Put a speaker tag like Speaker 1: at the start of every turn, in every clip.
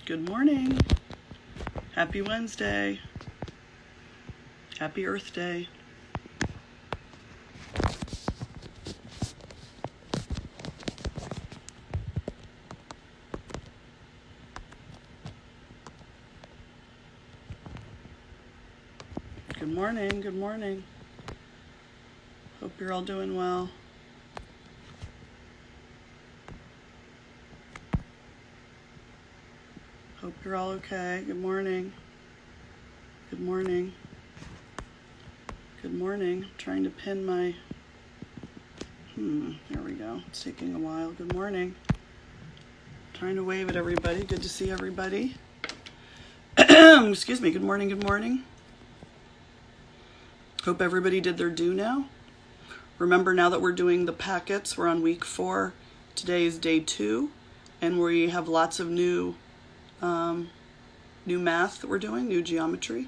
Speaker 1: Good morning. Happy Wednesday. Happy Earth Day. Good morning. Good morning. Hope you're all doing well. Hope you're all okay. Good morning. Good morning. Good morning. I'm trying to pin my... There we go. It's taking a while. Good morning. Trying to wave at everybody. Good to see everybody. Excuse me. Good morning. Good morning. Hope everybody did their due now. Remember, now that we're doing the packets, we're on week 4. Today is day 2, and we have lots of new math that we're doing, new geometry.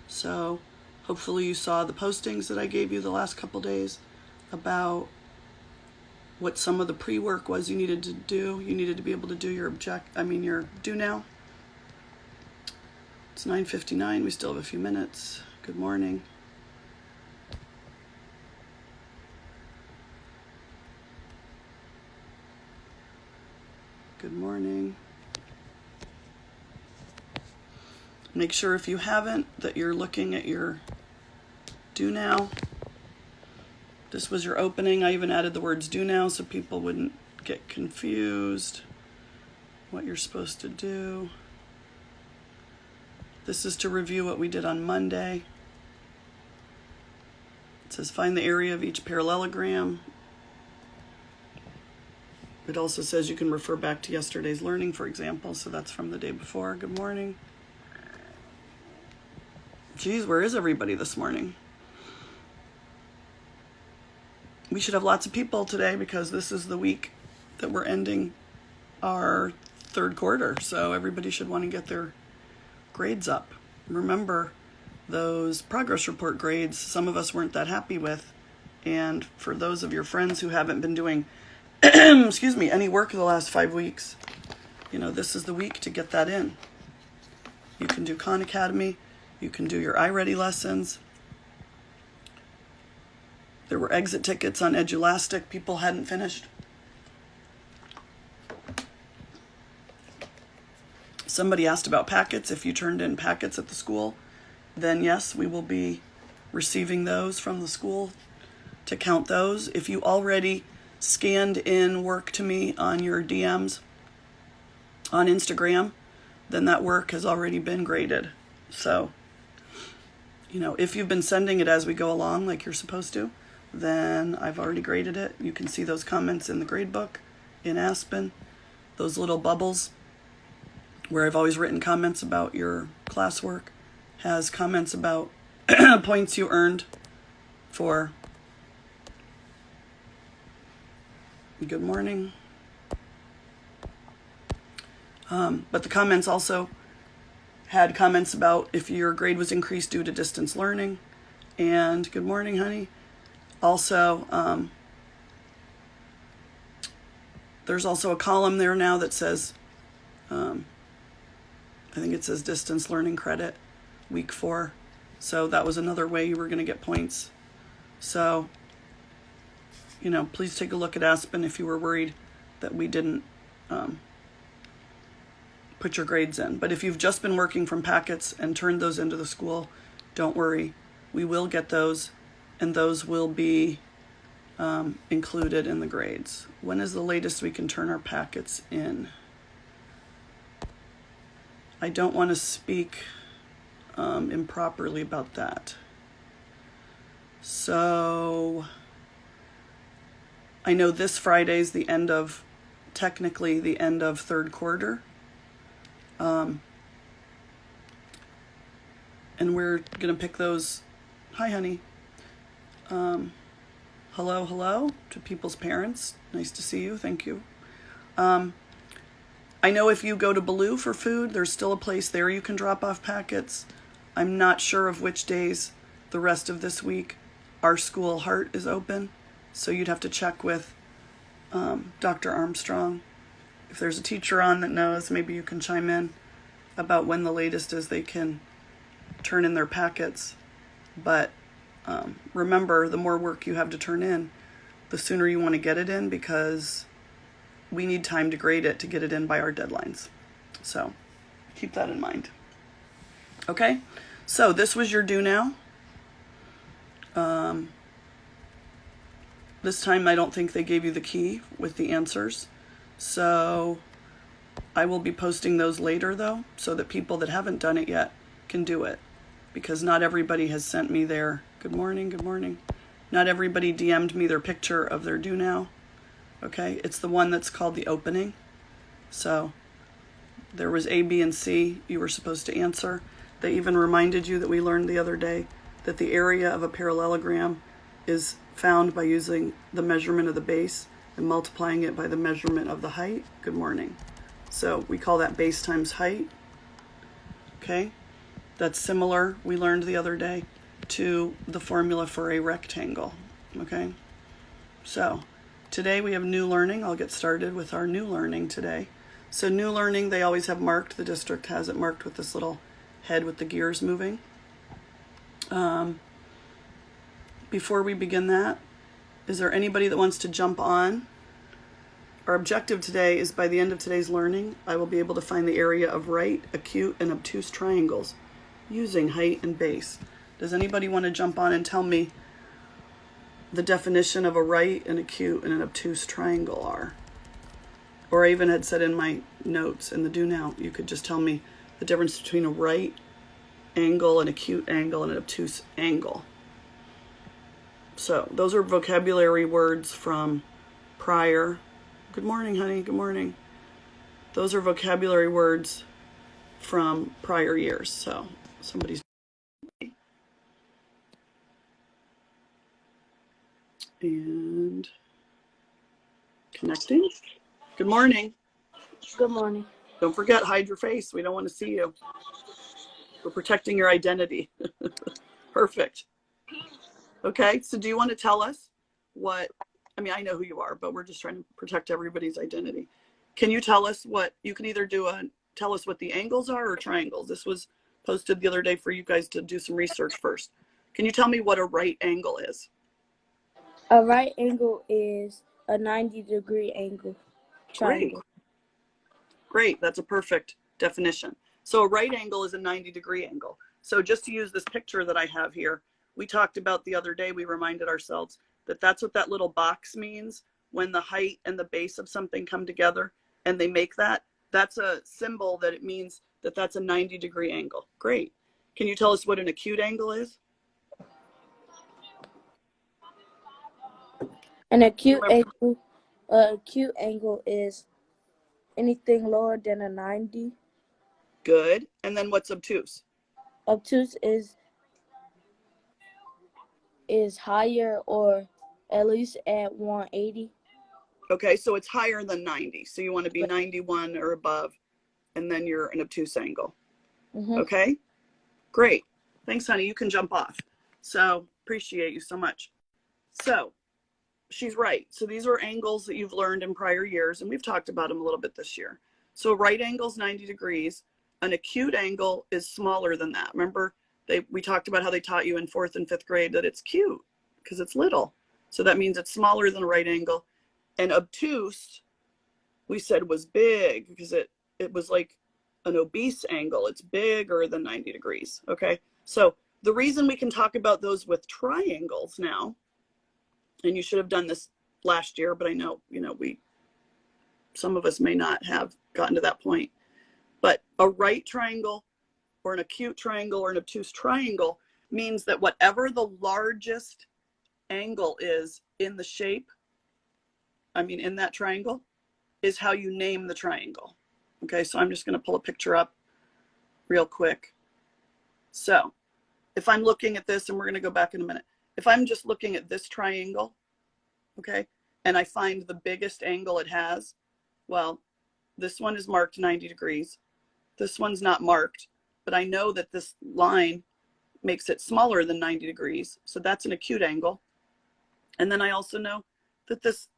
Speaker 1: So hopefully you saw the postings that I gave you the last couple days about what some of the pre-work was you needed to do. You needed to be able to do your your due now. It's 9:59. We still have a few minutes. Good morning. Good morning. Make sure if you haven't that you're looking at your due now. This was your opening. I even added the words due now so people wouldn't get confused what you're supposed to do. This is to review what we did on Monday. It says find the area of each parallelogram. It also says you can refer back to yesterday's learning, for example, so that's from the day before. Good morning. Geez, where is everybody this morning? We should have lots of people today because this is the week that we're ending our third quarter, so everybody should want to get their grades up. Remember, those progress report grades, some of us weren't that happy with, and for those of your friends who haven't been doing any work the last 5 weeks, this is the week to get that in. You can do Khan Academy. You can do your iReady lessons. There were exit tickets on Edulastic people hadn't finished. Somebody asked about packets. If you turned in packets at the school, then yes, we will be receiving those from the school to count those. If you already scanned in work to me on your DMs on Instagram, then that work has already been graded. So, if you've been sending it as we go along like you're supposed to, then I've already graded it. You can see those comments in the grade book in Aspen, those little bubbles where I've always written comments about your classwork has comments about points you earned for. Good morning. But the comments also had comments about if your grade was increased due to distance learning. And good morning, honey. Also, there's also a column there now that says, I think it says distance learning credit, week 4. So that was another way you were going to get points. So, please take a look at Aspen if you were worried that we didn't put your grades in. But if you've just been working from packets and turned those into the school, don't worry. We will get those, and those will be included in the grades. When is the latest we can turn our packets in? I don't want to speak improperly about that. So I know this Friday's technically the end of third quarter. And we're going to pick those. Hi, honey. Hello to people's parents. Nice to see you. Thank you. I know if you go to Baloo for food, there's still a place there you can drop off packets. I'm not sure of which days the rest of this week our school heart is open. So you'd have to check with Dr. Armstrong. If there's a teacher on that knows, maybe you can chime in. about when the latest is they can turn in their packets. But remember, the more work you have to turn in, the sooner you want to get it in, because we need time to grade it to get it in by our deadlines. So keep that in mind. Okay, so this was your due now. This time I don't think they gave you the key with the answers. So I will be posting those later though, so that people that haven't done it yet can do it. Because not everybody has sent me their, good morning. Not everybody DM'd me their picture of their due now. Okay, it's the one that's called the opening. So there was A, B, and C you were supposed to answer. They even reminded you that we learned the other day that the area of a parallelogram is found by using the measurement of the base and multiplying it by the measurement of the height. Good morning. So we call that base times height. Okay, that's similar, we learned the other day, to the formula for a rectangle. Okay, so today we have new learning. I'll get started with our new learning today. So new learning, they always have marked. The district has it marked with this little head with the gears moving. Before we begin that, is there anybody that wants to jump on? Our objective today is, by the end of today's learning, I will be able to find the area of right, acute, and obtuse triangles using height and base. Does anybody want to jump on and tell me the definition of a right, an acute, and an obtuse triangle are? Or I even had said in my notes in the do now, you could just tell me the difference between a right angle, an acute angle, and an obtuse angle. So those are vocabulary words from prior. Good morning, honey. Good morning. Those are vocabulary words from prior years. So somebody's and connecting. Good morning.
Speaker 2: Good morning.
Speaker 1: Don't forget, hide your face. We don't want to see you. We're protecting your identity. Perfect. Okay, so do you want to tell us what, I mean, I know who you are, but we're just trying to protect everybody's identity. Can you tell us what, you can either tell us what the angles are or triangles. This was posted the other day for you guys to do some research first. Can you tell me what a right angle is?
Speaker 2: A right angle is a 90-degree angle triangle.
Speaker 1: Great, that's a perfect definition. So a right angle is a 90-degree angle. So just to use this picture that I have here, we talked about the other day, we reminded ourselves that that's what that little box means when the height and the base of something come together and they make that. That's a symbol that it means that that's a 90-degree angle. Great. Can you tell us what an acute angle is?
Speaker 2: An acute angle is anything lower than a 90.
Speaker 1: Good. And then what's obtuse?
Speaker 2: Obtuse is higher or at least at 180.
Speaker 1: Okay, so it's higher than 90. So you want to be 91 or above, and then you're an obtuse angle.
Speaker 2: Mm-hmm.
Speaker 1: Okay, great. Thanks, honey. You can jump off. So appreciate you so much. So she's right. So these are angles that you've learned in prior years, and we've talked about them a little bit this year. So right angle is 90 degrees. An acute angle is smaller than that. Remember, we talked about how they taught you in 4th and 5th grade that it's cute because it's little. So that means it's smaller than a right angle. And obtuse, we said, was big because it was like an obese angle. It's bigger than 90 degrees. Okay. So the reason we can talk about those with triangles now, and you should have done this last year, but I know, some of us may not have gotten to that point, but a right triangle or an acute triangle or an obtuse triangle means that whatever the largest angle is in the shape, in that triangle, is how you name the triangle. Okay, so I'm just going to pull a picture up real quick. So if I'm looking at this, and we're going to go back in a minute, if I'm just looking at this triangle, okay, and I find the biggest angle it has, well, this one is marked 90 degrees. This one's not marked, but I know that this line makes it smaller than 90 degrees. So that's an acute angle. And then I also know that this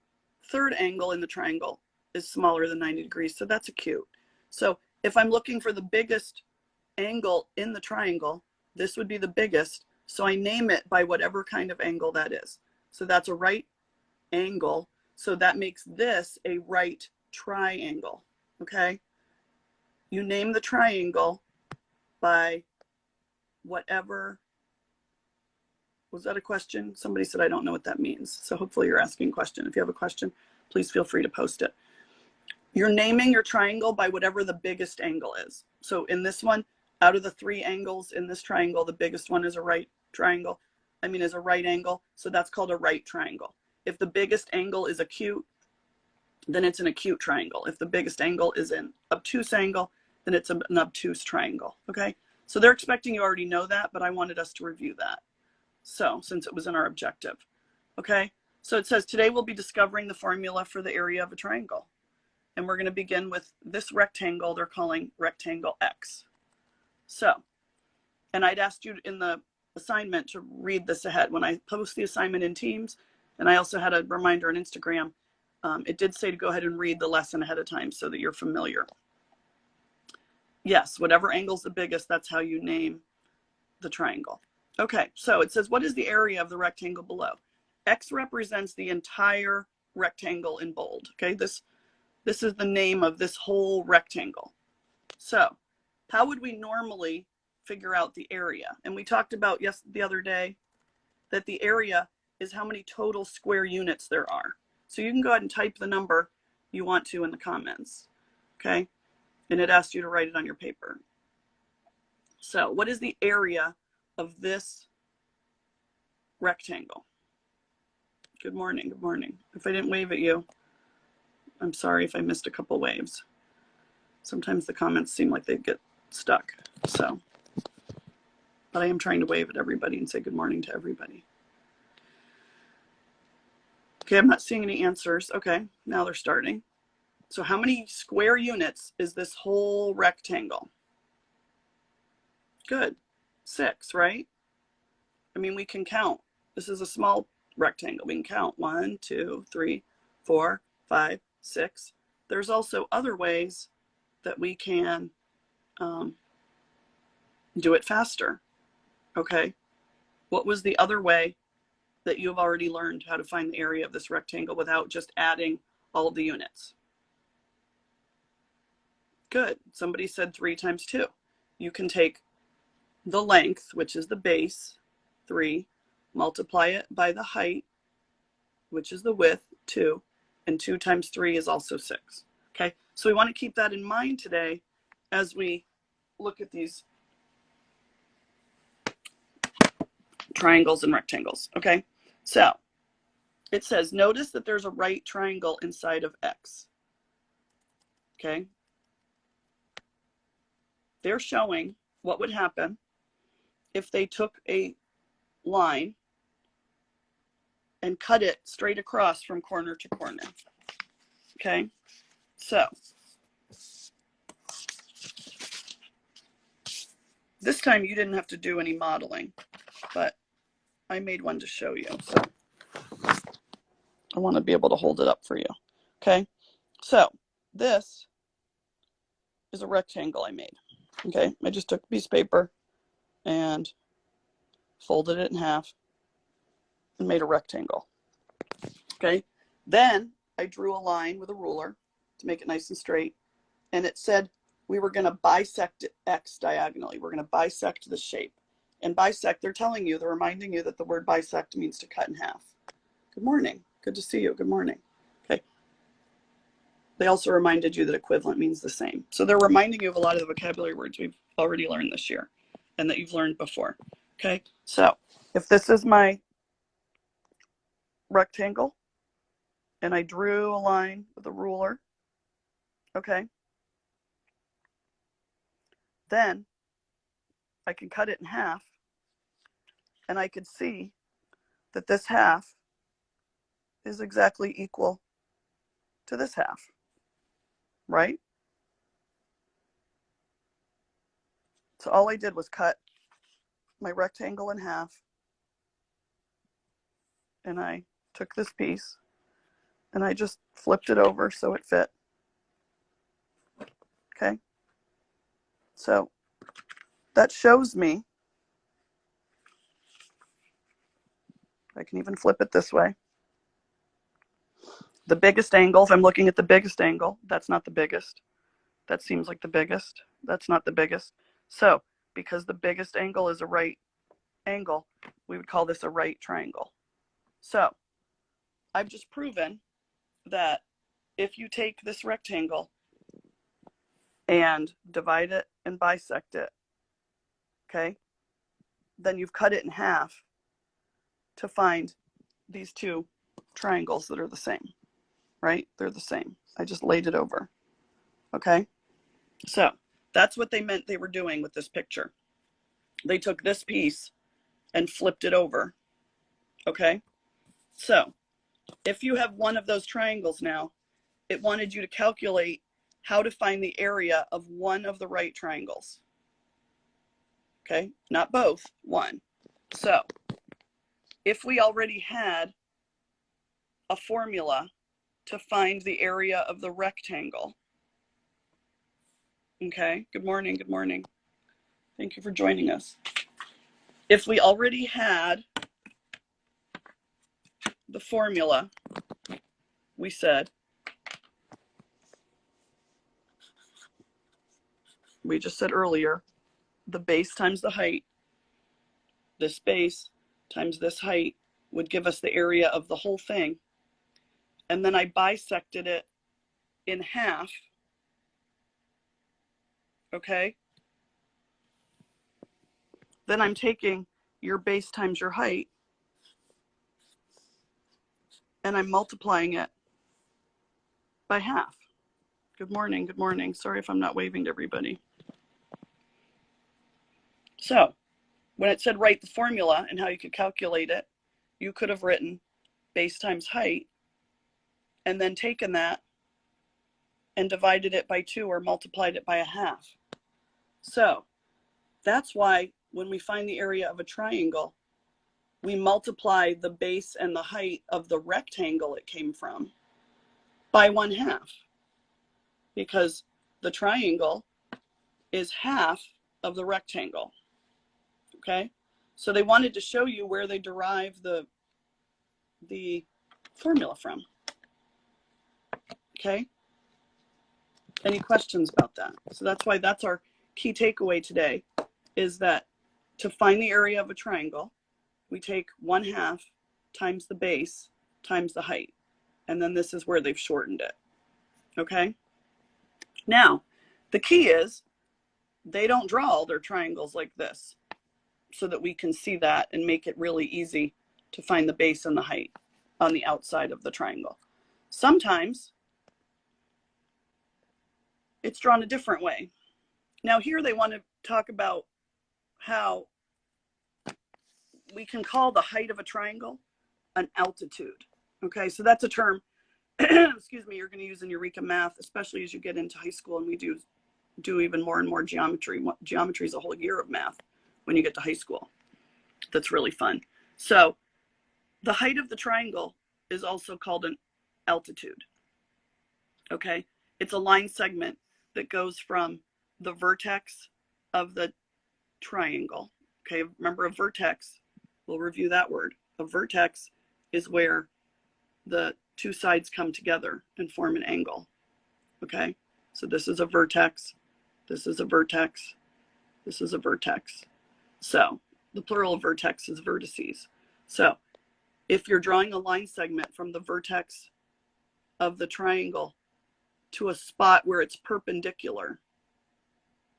Speaker 1: third angle in the triangle is smaller than 90 degrees. So that's acute. So if I'm looking for the biggest angle in the triangle, this would be the biggest. So I name it by whatever kind of angle that is. So that's a right angle. So that makes this a right triangle. Okay. You name the triangle by whatever. Was that a question? Somebody said, I don't know what that means. So hopefully you're asking a question. If you have a question, please feel free to post it. You're naming your triangle by whatever the biggest angle is. So in this one, out of the 3 angles in this triangle, the biggest one is a right triangle. Is a right angle. So that's called a right triangle. If the biggest angle is acute, then it's an acute triangle. If the biggest angle is an obtuse angle, then it's an obtuse triangle. Okay. So they're expecting you already know that, but I wanted us to review that. So since it was in our objective. Okay. So it says today we'll be discovering the formula for the area of a triangle. And we're going to begin with this rectangle they're calling rectangle X. So, and I'd asked you in the assignment to read this ahead. When I post the assignment in Teams, and I also had a reminder on Instagram, it did say to go ahead and read the lesson ahead of time so that you're familiar. Yes, whatever angle's the biggest, that's how you name the triangle. Okay, so it says, what is the area of the rectangle below? X represents the entire rectangle in bold. Okay, this is the name of this whole rectangle. So how would we normally figure out the area? And we talked about the other day that the area is how many total square units there are. So you can go ahead and type the number you want to in the comments. Okay, and it asks you to write it on your paper. So what is the area of this rectangle? Good morning, good morning. If I didn't wave at you, I'm sorry if I missed a couple waves. Sometimes the comments seem like they get stuck. So, but I am trying to wave at everybody and say good morning to everybody. Okay, I'm not seeing any answers. Okay, now they're starting. So how many square units is this whole rectangle? Good. 6, right? We can count. This is a small rectangle. We can count 1, 2, 3, 4, 5, 6. There's also other ways that we can do it faster. Okay. What was the other way that you've already learned how to find the area of this rectangle without just adding all of the units? Good. Somebody said 3 times 2. You can take the length, which is the base, 3, multiply it by the height, which is the width, 2, and 2 times 3 is also 6. Okay, so we want to keep that in mind today as we look at these triangles and rectangles. Okay, so it says, notice that there's a right triangle inside of X. Okay, they're showing what would happen if they took a line and cut it straight across from corner to corner. Okay, so this time you didn't have to do any modeling, but I made one to show you. So I want to be able to hold it up for you. Okay, so this is a rectangle I made. Okay, I just took a piece of paper and folded it in half and made a rectangle. Okay, then I drew a line with a ruler to make it nice and straight, and it said we were going to bisect X diagonally. We're going to bisect the shape. And bisect, they're reminding you that the word bisect means to cut in half. Good morning. Good to see you. Good morning. Okay. They also reminded you that equivalent means the same. So they're reminding you of a lot of the vocabulary words we've already learned this year and that you've learned before. Okay. So if this is my rectangle and I drew a line with a ruler, okay, then I can cut it in half and I can see that this half is exactly equal to this half, right? So all I did was cut my rectangle in half, and I took this piece and I just flipped it over so it fit. Okay. So that shows me, I can even flip it this way. The biggest angle, if I'm looking at the biggest angle, that's not the biggest. That seems like the biggest. That's not the biggest. So because the biggest angle is a right angle, we would call this a right triangle. So I've just proven that if you take this rectangle and divide it and bisect it, okay, then you've cut it in half to find these two triangles that are the same, right? They're the same. I just laid it over, okay? So that's what they meant they were doing with this picture. They took this piece and flipped it over, okay? So if you have one of those triangles now, it wanted you to calculate how to find the area of one of the right triangles. Okay, not both, one. So if we already had a formula to find the area of the rectangle, okay, good morning, good morning. Thank you for joining us. If we already had the formula, we said, we just said earlier, the base times the height, this base times this height would give us the area of the whole thing. And then I bisected it in half, okay? Then I'm taking your base times your height and I'm multiplying it by half. Good morning, good morning. Sorry if I'm not waving to everybody. So when it said write the formula and how you could calculate it, you could have written base times height and then taken that and divided it by 2 or multiplied it by a half. So that's why when we find the area of a triangle, we multiply the base and the height of the rectangle it came from by 1/2, because the triangle is half of the rectangle. Okay, so they wanted to show you where they derive the formula from. Okay, any questions about that? So that's why that's our key takeaway today, is that to find the area of a triangle, we take 1/2 times the base times the height. And then this is where they've shortened it. Okay, now the key is they don't draw all their triangles like this so that we can see that and make it really easy to find the base and the height on the outside of the triangle. Sometimes it's drawn a different way. Now here they want to talk about how we can call the height of a triangle an altitude. Okay, so that's a term, excuse me, you're going to use in Eureka Math, especially as you get into high school and we do even more and more geometry. Geometry is a whole year of math when you get to high school. That's really fun. So the height of the triangle is also called an altitude. Okay, it's a line segment that goes from the vertex of the triangle. Okay, remember a vertex, we'll review that word. A vertex is where the two sides come together and form an angle. Okay, so this is a vertex, this is a vertex, this is a vertex. So the plural of vertex is vertices. So if you're drawing a line segment from the vertex of the triangle to a spot where it's perpendicular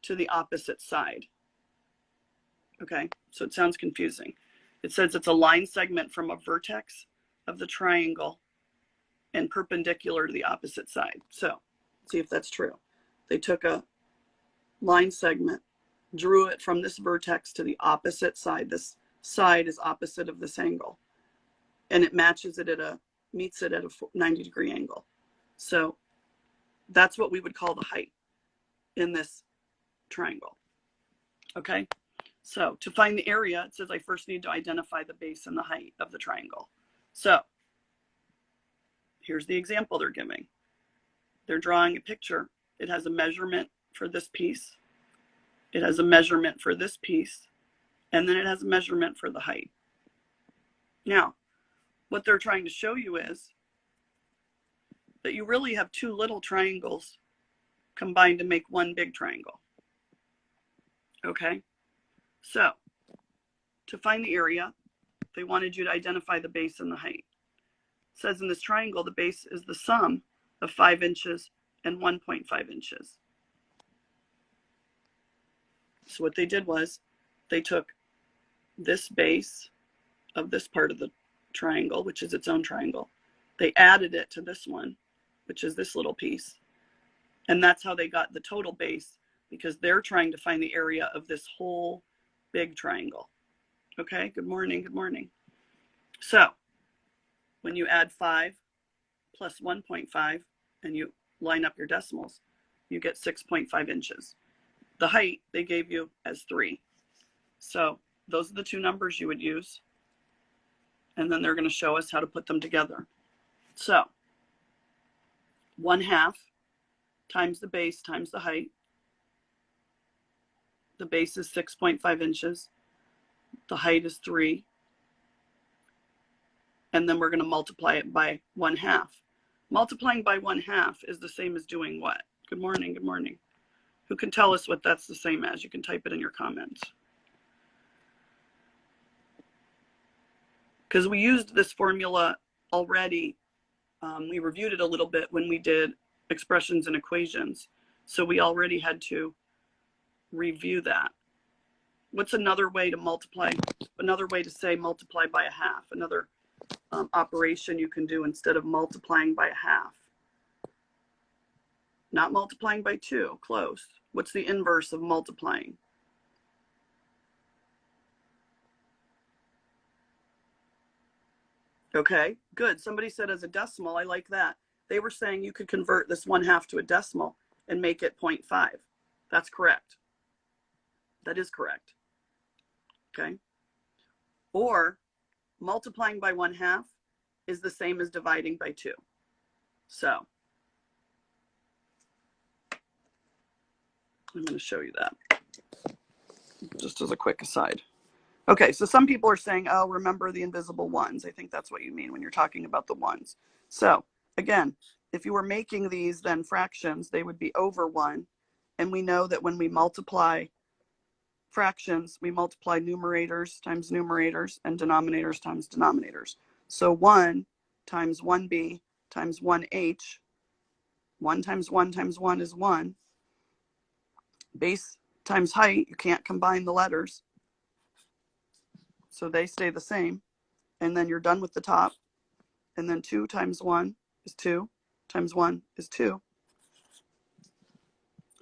Speaker 1: to the opposite side. Okay, so it sounds confusing. It says it's a line segment from a vertex of the triangle and perpendicular to the opposite side. So see if that's true. They took a line segment, drew it from this vertex to the opposite side. This side is opposite of this angle, and it matches it meets it at a 90-degree angle. So that's what we would call the height in this triangle. Okay, so to find the area, it says I first need to identify the base and the height of the triangle. So here's the example they're giving. They're drawing a picture. It has a measurement for this piece, It has a measurement for this piece, and then it has a measurement for the height. Now, what they're trying to show you is that you really have two little triangles combined to make one big triangle. Okay, so to find the area, they wanted you to identify the base and the height. It says in this triangle, the base is the sum of 5 inches and 1.5 inches. So what they did was they took this base of this part of the triangle, which is its own triangle. They added it to this one, which is this little piece. And that's how they got the total base, because they're trying to find the area of this whole big triangle. Okay, good morning, good morning. So when you add 5 plus 1.5 and you line up your decimals, you get 6.5 inches. The height they gave you as 3. So those are the two numbers you would use. And then they're going to show us how to put them together. So 1/2 times the base times the height. The base is 6.5 inches. The height is 3. And then we're going to multiply it by 1/2. Multiplying by 1/2 is the same as doing what? Good morning, good morning. Who can tell us what that's the same as? You can type it in your comments. Because we used this formula already. We reviewed it a little bit when we did expressions and equations. So we already had to review that. What's another way to multiply? Another way to say multiply by 1/2. Another operation you can do instead of multiplying by 1/2. Not multiplying by 2, close. What's the inverse of multiplying? Okay, good. Somebody said as a decimal, I like that. They were saying you could convert this 1/2 to a decimal and make it 0.5. That's correct. That is correct. Okay. Or multiplying by 1/2 is the same as dividing by 2. So I'm going to show you that just as a quick aside. Okay, so some people are saying, oh, remember the invisible ones. I think that's what you mean when you're talking about the ones. So again, if you were making these then fractions, they would be over 1. And we know that when we multiply fractions, we multiply numerators times numerators and denominators times denominators. So 1 times 1b times 1h, 1 times 1 times 1 is 1. Base times height, you can't combine the letters. So they stay the same. And then you're done with the top. And then 2 times 1 is 2 times 1 is 2.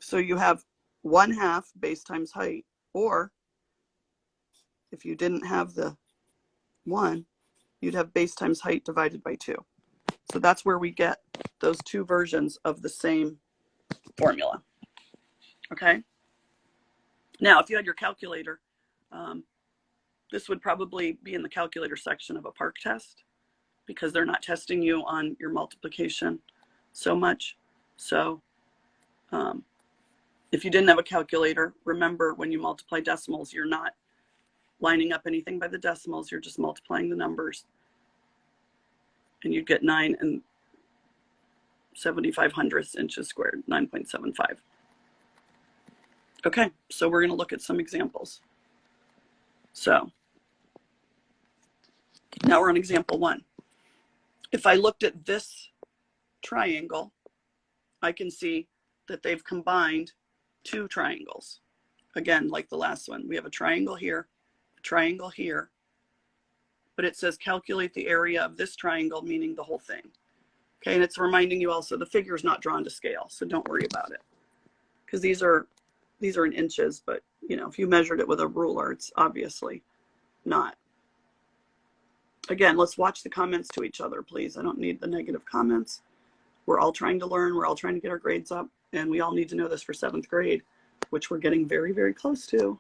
Speaker 1: So you have 1/2 base times height. Or if you didn't have the 1, you'd have base times height divided by 2. So that's where we get those two versions of the same formula. Okay. Now, if you had your calculator, this would probably be in the calculator section of a PARCC test, because they're not testing you on your multiplication so much. So if you didn't have a calculator, remember when you multiply decimals, you're not lining up anything by the decimals, you're just multiplying the numbers. And you'd get 9 7/75 inches squared, 9.75. Okay, so we're going to look at some examples. So now we're on example 1. If I looked at this triangle, I can see that they've combined 2 triangles. Again, like the last one, we have a triangle here, but it says calculate the area of this triangle, meaning the whole thing. Okay, and it's reminding you also the figure is not drawn to scale, so don't worry about it. Because these are in inches, but you know, if you measured it with a ruler, it's obviously not. Again, let's watch the comments to each other, please. I don't need the negative comments. We're all trying to learn, we're all trying to get our grades up, and we all need to know this for 7th grade, which we're getting very, very close to.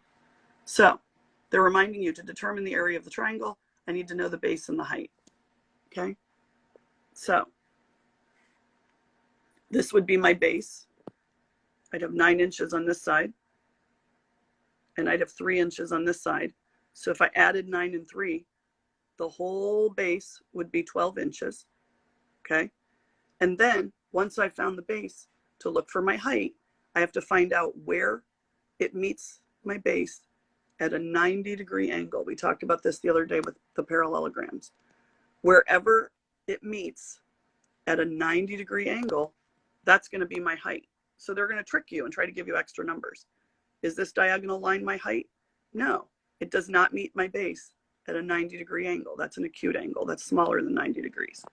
Speaker 1: So they're reminding you to determine the area of the triangle. I need to know the base and the height. Okay, so this would be my base. I'd have 9 inches on this side. and I'd have 3 inches on this side. So if I added 9 and 3, the whole base would be 12 inches, okay? And then once I found the base, to look for my height, I have to find out where it meets my base at a 90-degree angle. We talked about this the other day with the parallelograms. Wherever it meets at a 90-degree angle, that's going to be my height. So they're going to trick you and try to give you extra numbers. Is this diagonal line my height? No, it does not meet my base at a 90-degree angle. That's an acute angle. That's smaller than 90 degrees.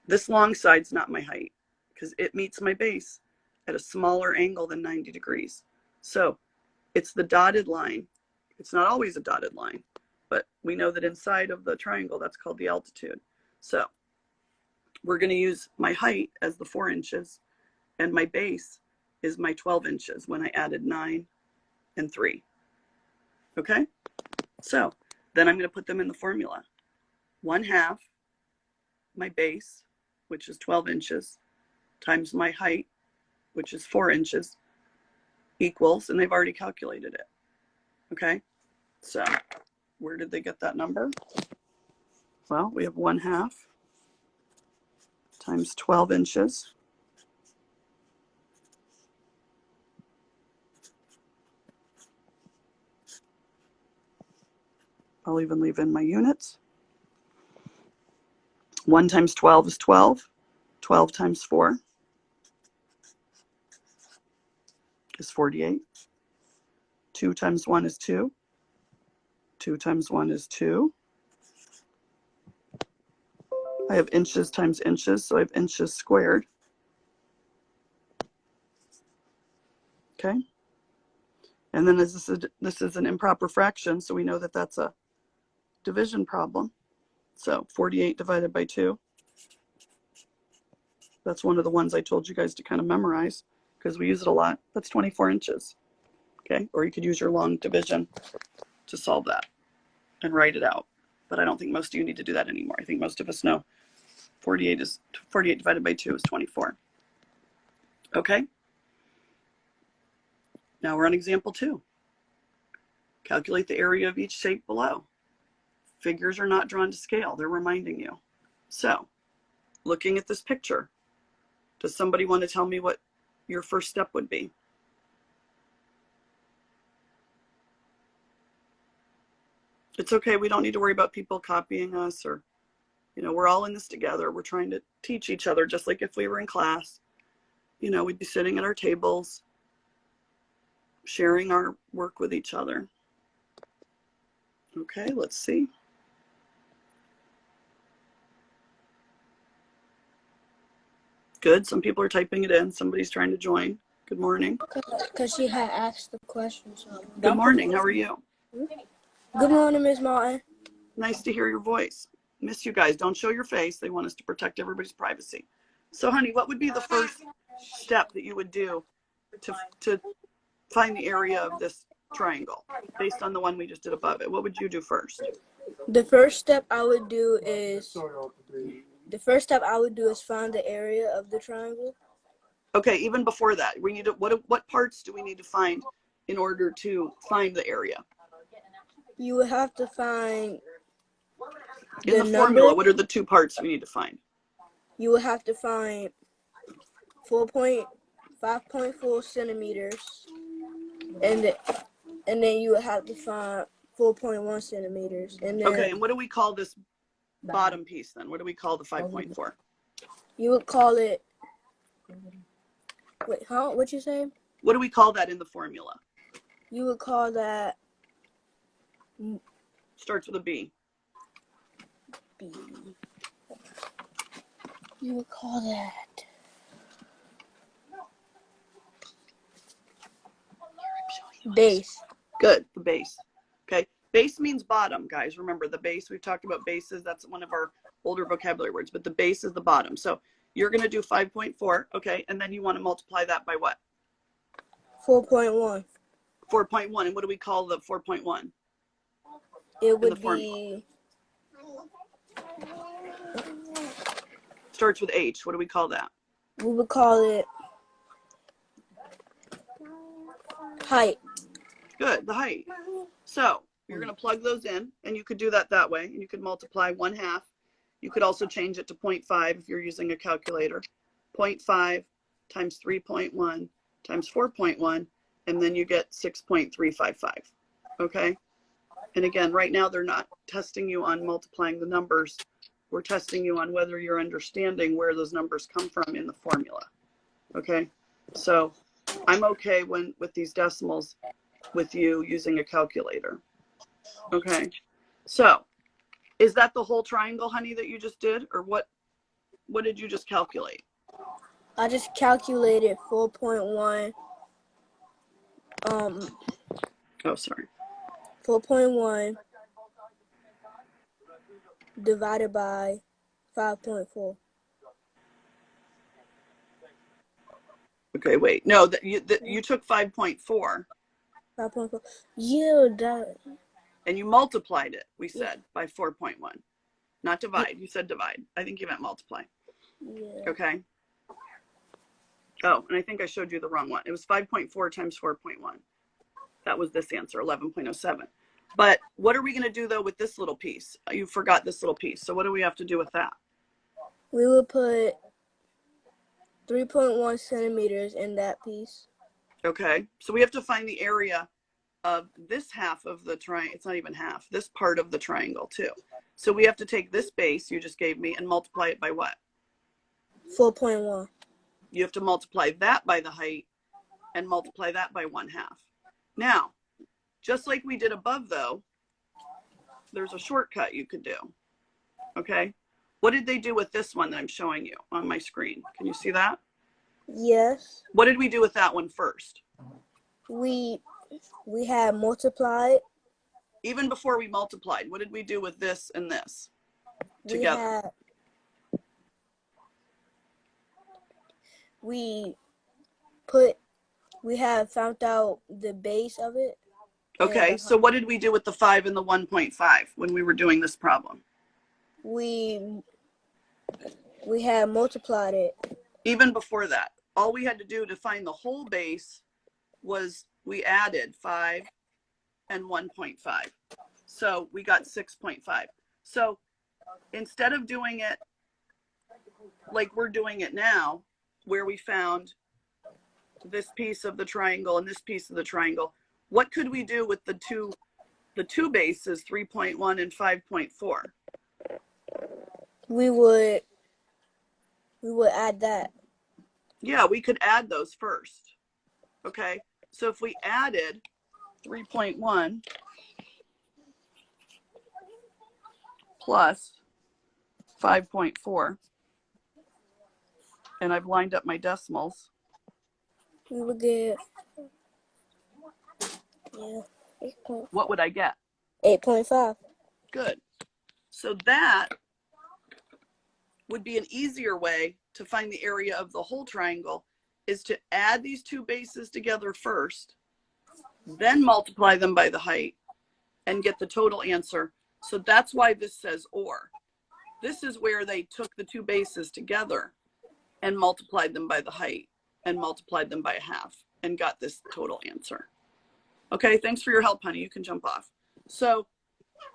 Speaker 1: This long side's not my height because it meets my base at a smaller angle than 90 degrees. So it's the dotted line. It's not always a dotted line, but we know that inside of the triangle, that's called the altitude. So we're going to use my height as the 4 inches, and my base is my 12 inches when I added 9 and 3. Okay? So then I'm going to put them in the formula. 1/2 my base, which is 12 inches, times my height, which is 4 inches, equals, and they've already calculated it. Okay? So where did they get that number? Well, we have 1/2 times 12 inches. I'll even leave in my units. 1 times 12 is 12. 12 times 4 is 48. 2 times 1 is 2. 2 times 1 is 2. I have inches times inches, so I have inches squared. Okay. And then this is an improper fraction, so we know that that's a division problem. So 48 divided by 2. That's one of the ones I told you guys to kind of memorize because we use it a lot. That's 24 inches. Okay. Or you could use your long division to solve that and write it out. But I don't think most of you need to do that anymore. I think most of us know 48 divided by 2 is 24. Okay. Now we're on example 2. Calculate the area of each shape below. Figures are not drawn to scale. They're reminding you. So, looking at this picture, does somebody want to tell me what your first step would be? It's okay. We don't need to worry about people copying us or, we're all in this together. We're trying to teach each other just like if we were in class. We'd be sitting at our tables, sharing our work with each other. Okay, let's see. Good. Some people are typing it in. Somebody's trying to join. Good morning.
Speaker 2: Because she had asked the question. So.
Speaker 1: Good morning. How are you?
Speaker 2: Good morning, Ms. Martin.
Speaker 1: Nice to hear your voice. Miss you guys. Don't show your face. They want us to protect everybody's privacy. So, honey, what would be the first step that you would do to find the area of this triangle based on the one we just did above it? What would you do first?
Speaker 2: The first step I would do is find the area of the triangle.
Speaker 1: Okay, even before that, we need to, what parts do we need to find in order to find the area?
Speaker 2: You would have to find
Speaker 1: in the formula. What are the 2 parts we need to find?
Speaker 2: You would have to find 5.4 centimeters, and then you would have to find 4.1 centimeters. And then,
Speaker 1: okay, and what do we call this bottom piece then? What do we call the 5.4?
Speaker 2: You would call it, wait, huh? What'd you say?
Speaker 1: What do we call that in the formula?
Speaker 2: You would call that,
Speaker 1: starts with a B.
Speaker 2: B. You would call that base.
Speaker 1: Good, the base. Okay, base means bottom, guys. Remember the base, we've talked about bases. That's one of our older vocabulary words, but the base is the bottom. So you're going to do 5.4, okay, and then you want to multiply that by what?
Speaker 2: 4.1.
Speaker 1: 4.1, and what do we call the 4.1?
Speaker 2: It would be...
Speaker 1: Starts with H. What do we call that?
Speaker 2: We would call it height.
Speaker 1: Good, the height. So you're going to plug those in, and you could do that way, and you could multiply 1/2. You could also change it to 0.5 if you're using a calculator. 0.5 times 3.1 times 4.1, and then you get 6.355. Okay? And again, right now they're not testing you on multiplying the numbers. We're testing you on whether you're understanding where those numbers come from in the formula. Okay? So I'm okay with these decimals with you using a calculator. Okay? So is that the whole triangle, honey, that you just did? Or what did you just calculate?
Speaker 2: I just calculated 4.1.
Speaker 1: Oh, sorry.
Speaker 2: 4.1 divided by 5.4.
Speaker 1: Okay, wait. No, you took 5.4
Speaker 2: 5.4. Yeah, that.
Speaker 1: and you multiplied it, we said, by 4.1. Not divide. You said divide. I think you meant multiply.
Speaker 2: Yeah.
Speaker 1: Okay. Oh, and I think I showed you the wrong one. It was 5.4 times 4.1. That was this answer, 11.07. But what are we going to do, though, with this little piece? You forgot this little piece. So what do we have to do with that?
Speaker 2: We will put 3.1 centimeters in that piece.
Speaker 1: Okay. So we have to find the area of this half of the triangle. It's not even half. This part of the triangle, too. So we have to take this base you just gave me and multiply it by what?
Speaker 2: 4.1.
Speaker 1: You have to multiply that by the height and multiply that by 1/2. Now, just like we did above, though, there's a shortcut you could do. Okay. What did they do with this one that I'm showing you on my screen? Can you see that?
Speaker 2: Yes.
Speaker 1: What did we do with that one first?
Speaker 2: We had multiplied.
Speaker 1: Even before we multiplied, what did we do with this and this together?
Speaker 2: We have found out the base of it.
Speaker 1: Okay, so what did we do with the 5 and the 1.5 when we were doing this problem?
Speaker 2: We had multiplied it.
Speaker 1: Even before that, all we had to do to find the whole base was we added 5 and 1.5. So we got 6.5. So instead of doing it like we're doing it now, where we found this piece of the triangle and this piece of the triangle, what could we do with the two bases, 3.1 and 5.4?
Speaker 2: We would add that.
Speaker 1: Yeah, we could add those first. Okay, so if we added 3.1 plus 5.4, and I've lined up my decimals,
Speaker 2: we would get,
Speaker 1: what would I get?
Speaker 2: 8.5.
Speaker 1: Good. So that would be an easier way to find the area of the whole triangle, is to add these two bases together first, then multiply them by the height and get the total answer. So that's why this says or. This is where they took the two bases together and multiplied them by the height and multiplied them by 1/2 and got this total answer. Okay, thanks for your help, honey. You can jump off. So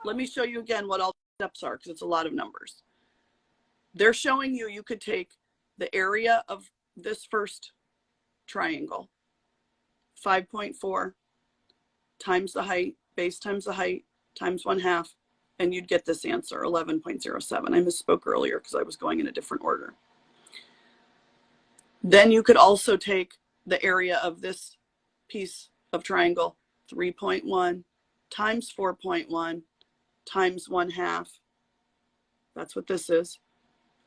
Speaker 1: let me show you again what all the steps are, because it's a lot of numbers. They're showing you could take the area of this first triangle, 5.4 times the height, base times the height, times 1/2, and you'd get this answer, 11.07. I misspoke earlier because I was going in a different order. Then you could also take the area of this piece of triangle, 3.1 times 4.1 times 1/2. That's what this is.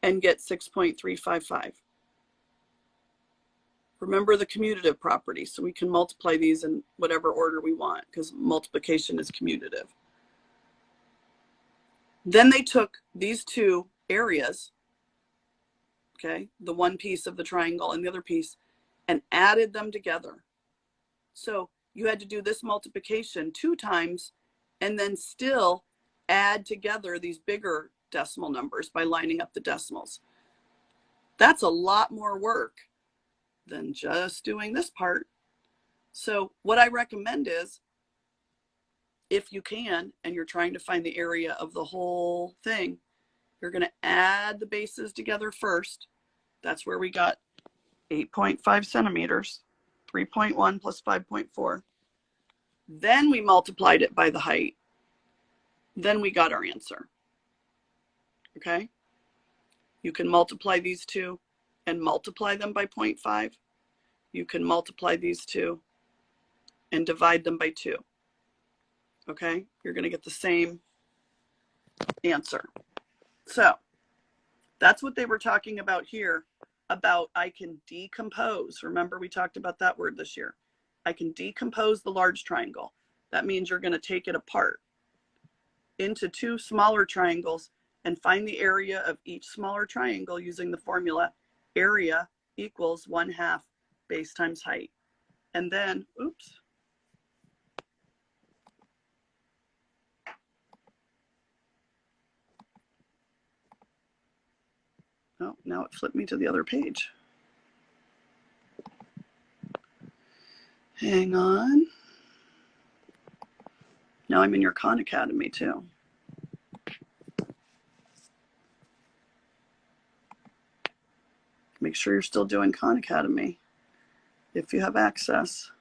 Speaker 1: And get 6.355. Remember the commutative property, so we can multiply these in whatever order we want, because multiplication is commutative. Then they took these two areas, okay, the one piece of the triangle and the other piece, and added them together. So you had to do this multiplication 2 times and then still add together these bigger decimal numbers by lining up the decimals. That's a lot more work than just doing this part. So what I recommend is if you can, and you're trying to find the area of the whole thing, you're going to add the bases together first. That's where we got 8.5 centimeters, 3.1 plus 5.4. Then we multiplied it by the height. Then we got our answer. Okay? You can multiply these two and multiply them by 0.5. You can multiply these two and divide them by 2. Okay? You're going to get the same answer. So that's what they were talking about here, about I can decompose. Remember, we talked about that word this year. I can decompose the large triangle. That means you're going to take it apart into 2 smaller triangles and find the area of each smaller triangle using the formula area equals 1/2 base times height. And then, oops. Oh, now it flipped me to the other page. Hang on. Now I'm in your Khan Academy too. Make sure you're still doing Khan Academy if you have access.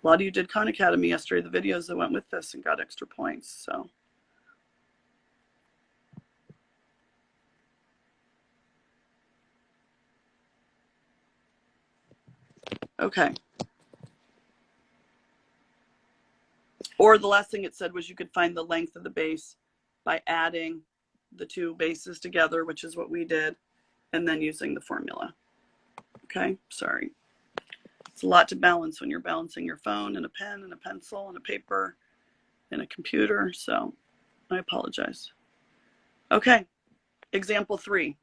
Speaker 1: A lot of you did Khan Academy yesterday, the videos that went with this, and got extra points. So, okay. Or the last thing it said was you could find the length of the base by adding the 2 bases together, which is what we did, and then using the formula. Okay, sorry. It's a lot to balance when you're balancing your phone and a pen and a pencil and a paper and a computer, so I apologize. Okay, example 3.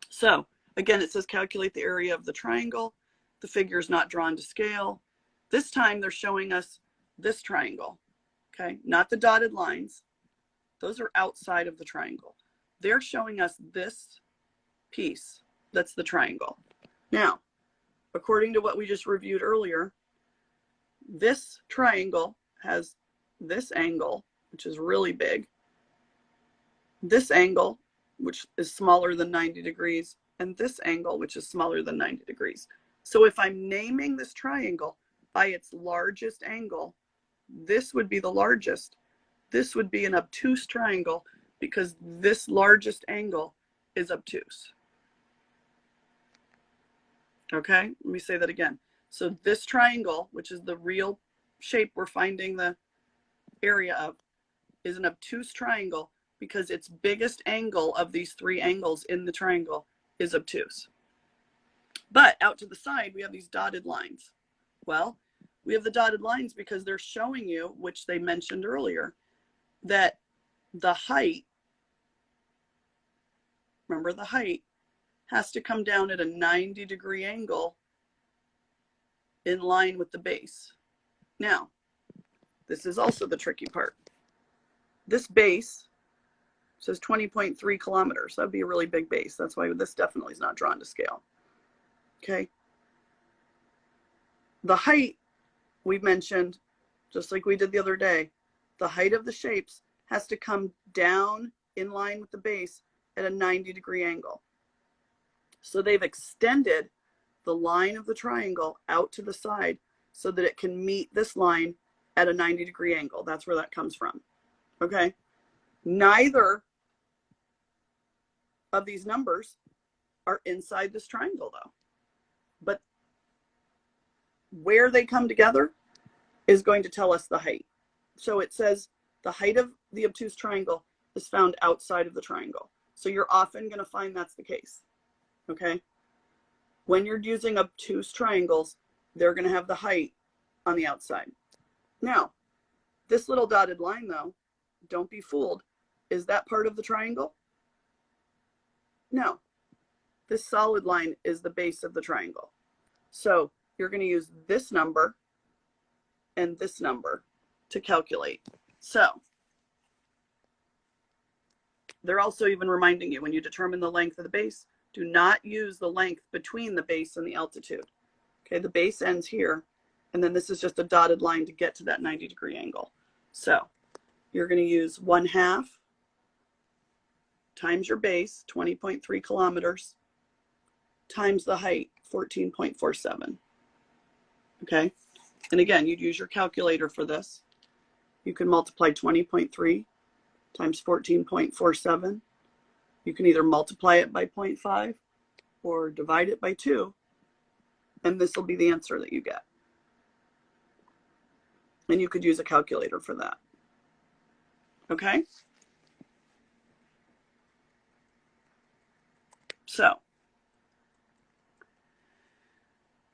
Speaker 1: So again, it says calculate the area of the triangle. The figure is not drawn to scale. This time they're showing us this triangle, okay? Not the dotted lines. Those are outside of the triangle. They're showing us this piece that's the triangle. Now, according to what we just reviewed earlier, this triangle has this angle, which is really big, this angle, which is smaller than 90 degrees, and this angle, which is smaller than 90 degrees. So if I'm naming this triangle by its largest angle, this would be the largest. This would be an obtuse triangle because this largest angle is obtuse. Okay, let me say that again. So this triangle, which is the real shape we're finding the area of, is an obtuse triangle because its biggest angle of these 3 angles in the triangle is obtuse. But out to the side, we have these dotted lines. Well, we have the dotted lines because they're showing you, which they mentioned earlier, that the height, remember the height, has to come down at a 90-degree angle in line with the base. Now, this is also the tricky part. This base says 20.3 kilometers. That would be a really big base. That's why this definitely is not drawn to scale. Okay. The height we mentioned, just like we did the other day, the height of the shapes has to come down in line with the base at a 90-degree angle. So they've extended the line of the triangle out to the side so that it can meet this line at a 90-degree angle. That's where that comes from. Okay. Neither of these numbers are inside this triangle though. But where they come together is going to tell us the height. So it says the height of the obtuse triangle is found outside of the triangle. So you're often going to find that's the case. Okay. When you're using obtuse triangles, they're going to have the height on the outside. Now, this little dotted line though, don't be fooled. Is that part of the triangle? No. This solid line is the base of the triangle. So you're going to use this number and this number to calculate. So they're also even reminding you when you determine the length of the base, Do not use the length between the base and the altitude. Okay, the base ends here, and then this is just a dotted line to get to that 90-degree angle. So you're going to use 1/2 times your base, 20.3 kilometers, times the height, 14.47. Okay, and again, you'd use your calculator for this. You can multiply 20.3 times 14.47. You can either multiply it by 0.5 or divide it by 2, and this will be the answer that you get. And you could use a calculator for that. Okay? So,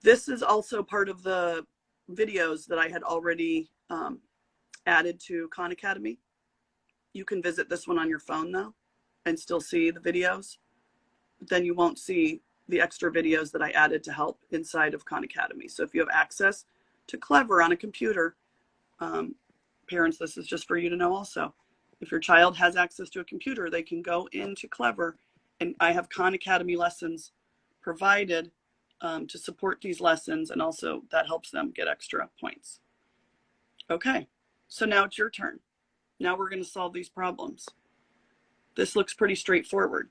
Speaker 1: this is also part of the videos that I had already added to Khan Academy. You can visit this one on your phone though and still see the videos. Then you won't see the extra videos that I added to help inside of Khan Academy. So if you have access to Clever on a computer, parents, this is just for you to know also. If your child has access to a computer, they can go into Clever, and I have Khan Academy lessons provided to support these lessons, and also that helps them get extra points. Okay, so now it's your turn. Now we're going to solve these problems. This looks pretty straightforward.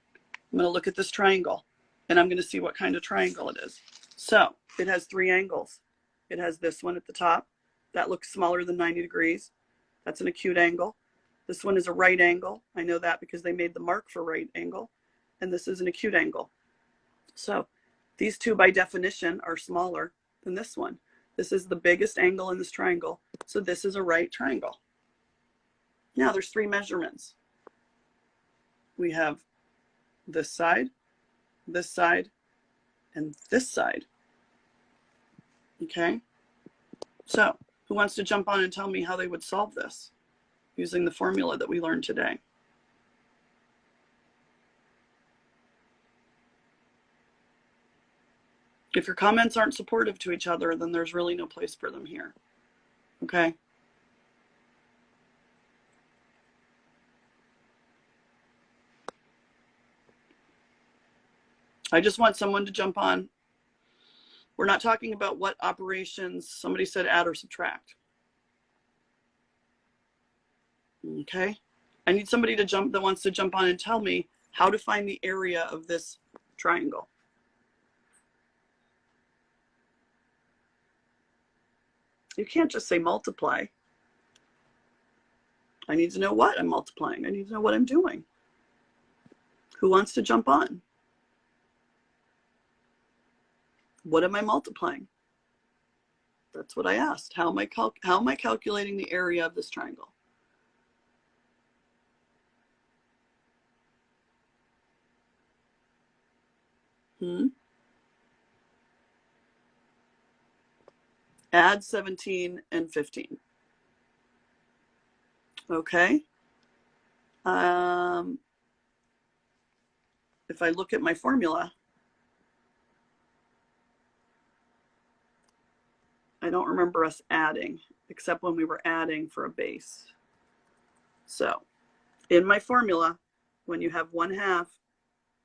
Speaker 1: I'm going to look at this triangle, and I'm going to see what kind of triangle it is. So it has 3 angles. It has this one at the top. That looks smaller than 90 degrees. That's an acute angle. This one is a right angle. I know that because they made the mark for right angle. And this is an acute angle. So these two by definition are smaller than this one. This is the biggest angle in this triangle. So this is a right triangle. Now there's 3 measurements. We have this side, and this side. Okay? So who wants to jump on and tell me how they would solve this using the formula that we learned today? If your comments aren't supportive to each other, then there's really no place for them here. Okay? I just want someone to jump on. We're not talking about what operations, somebody said add or subtract. Okay? I need somebody to jump that wants to jump on and tell me how to find the area of this triangle. You can't just say multiply. I need to know what I'm multiplying. I need to know what I'm doing. Who wants to jump on? What am I multiplying? That's what I asked. How am I calculating the area of this triangle? Add 17 and 15. Okay. If I look at my formula, I don't remember us adding, except when we were adding for a base. So in my formula, when you have 1/2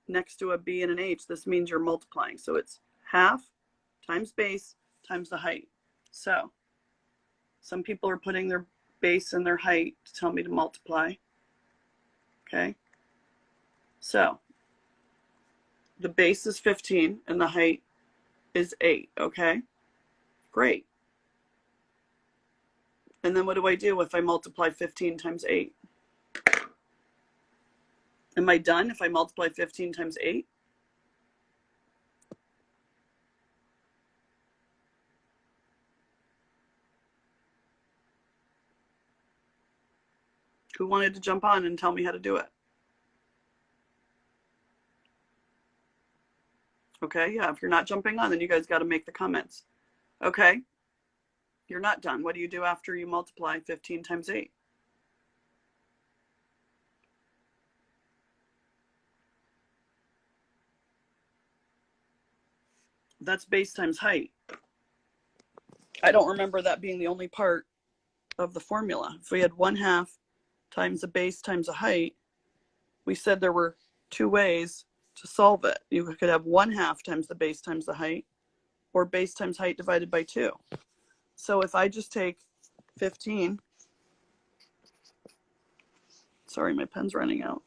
Speaker 1: next to a B and an H, this means you're multiplying. So it's 1/2 times base times the height. So some people are putting their base and their height to tell me to multiply. Okay. So the base is 15 and the height is 8. Okay. Great. And then what do I do if I multiply 15 times 8? Am I done if I multiply 15 times 8? Who wanted to jump on and tell me how to do it? Okay, yeah, if you're not jumping on, then you guys got to make the comments. Okay, you're not done. What do you do after you multiply 15 times 8? That's base times height. I don't remember that being the only part of the formula. If we had 1/2 times a base times a height, we said there were 2 ways to solve it. You could have 1/2 times the base times the height, or base times height divided by 2. So if I just take 15, sorry, my pen's running out.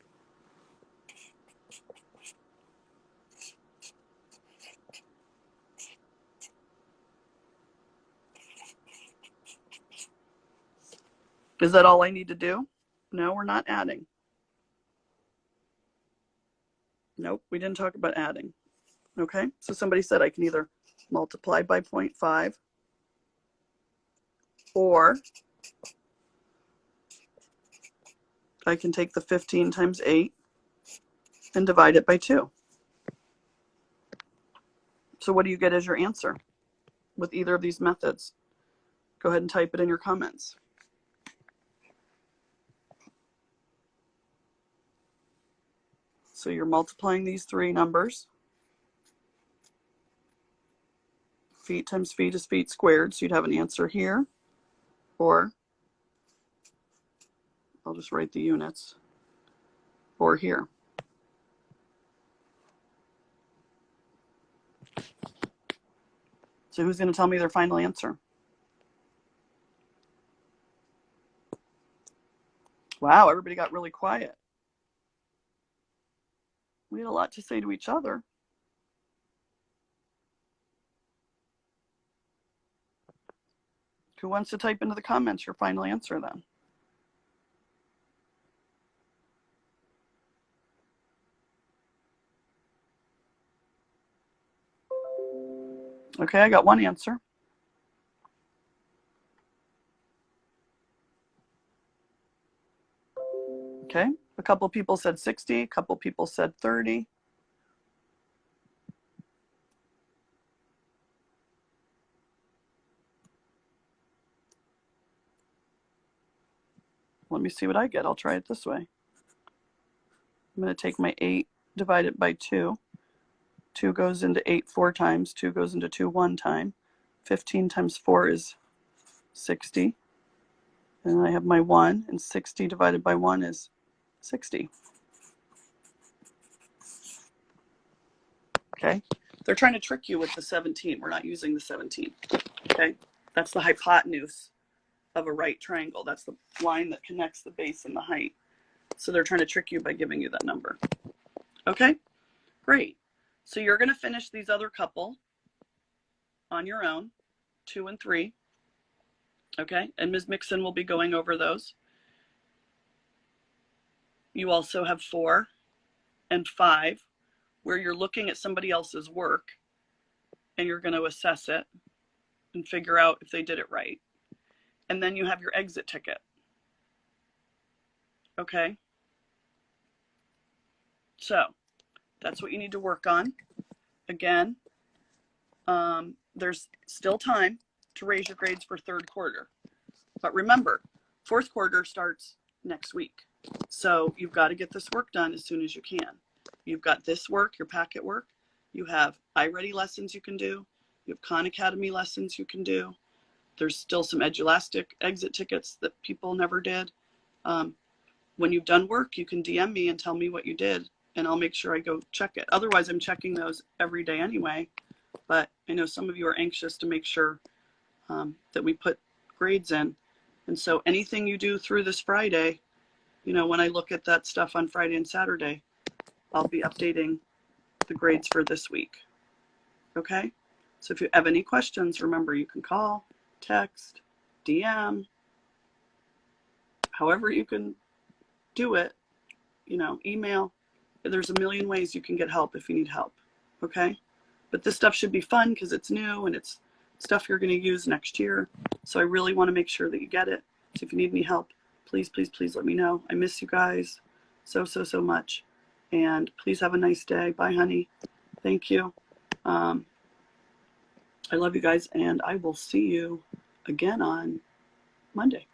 Speaker 1: Is that all I need to do? No, we're not adding. Nope, we didn't talk about adding. Okay, so somebody said I can either multiply by 0.5 or I can take the 15 times 8 and divide it by 2. So what do you get as your answer with either of these methods? Go ahead and type it in your comments. So you're multiplying these three numbers. Feet times feet is feet squared, so you'd have an answer here, or I'll just write the units, or here. So who's going to tell me their final answer? Wow, everybody got really quiet. We had a lot to say to each other. Who wants to type into the comments your final answer then? Okay, I got one answer. Okay, a couple people said 60, a couple people said 30. Let me see what I get. I'll try it this way. I'm going to take my 8, divide it by 2. 2 goes into 8 4 times. 2 goes into 2 1 time. 15 times 4 is 60. And I have my 1, and 60 divided by 1 is 60. Okay, they're trying to trick you with the 17. We're not using the 17. Okay, that's the hypotenuse of a right triangle. That's the line that connects the base and the height. So they're trying to trick you by giving you that number. Okay, great. So you're going to finish these other couple on your own, 2 and 3. Okay, and Ms. Mixon will be going over those. You also have 4 and 5, where you're looking at somebody else's work and you're going to assess it and figure out if they did it right. And then you have your exit ticket. Okay, so that's what you need to work on. Again, there's still time to raise your grades for 3rd quarter. But remember, 4th quarter starts next week. So you've got to get this work done as soon as you can. You've got this work, your packet work. You have iReady lessons you can do. You have Khan Academy lessons you can do. There's still some Edulastic exit tickets that people never did. When you've done work, you can DM me and tell me what you did, and I'll make sure I go check it. Otherwise, I'm checking those every day anyway. But I know some of you are anxious to make sure that we put grades in. And so anything you do through this Friday, you know, when I look at that stuff on Friday and Saturday, I'll be updating the grades for this week. Okay? So if you have any questions, remember you can call, text, DM, however you can do it, you know, email. There's a million ways you can get help if you need help. Okay? But this stuff should be fun because it's new and it's stuff you're going to use next year. So I really want to make sure that you get it. So if you need any help, please, please, please let me know. I miss you guys so, so, so much. And please have a nice day. Bye, honey. Thank you. I love you guys, and I will see you again on Monday.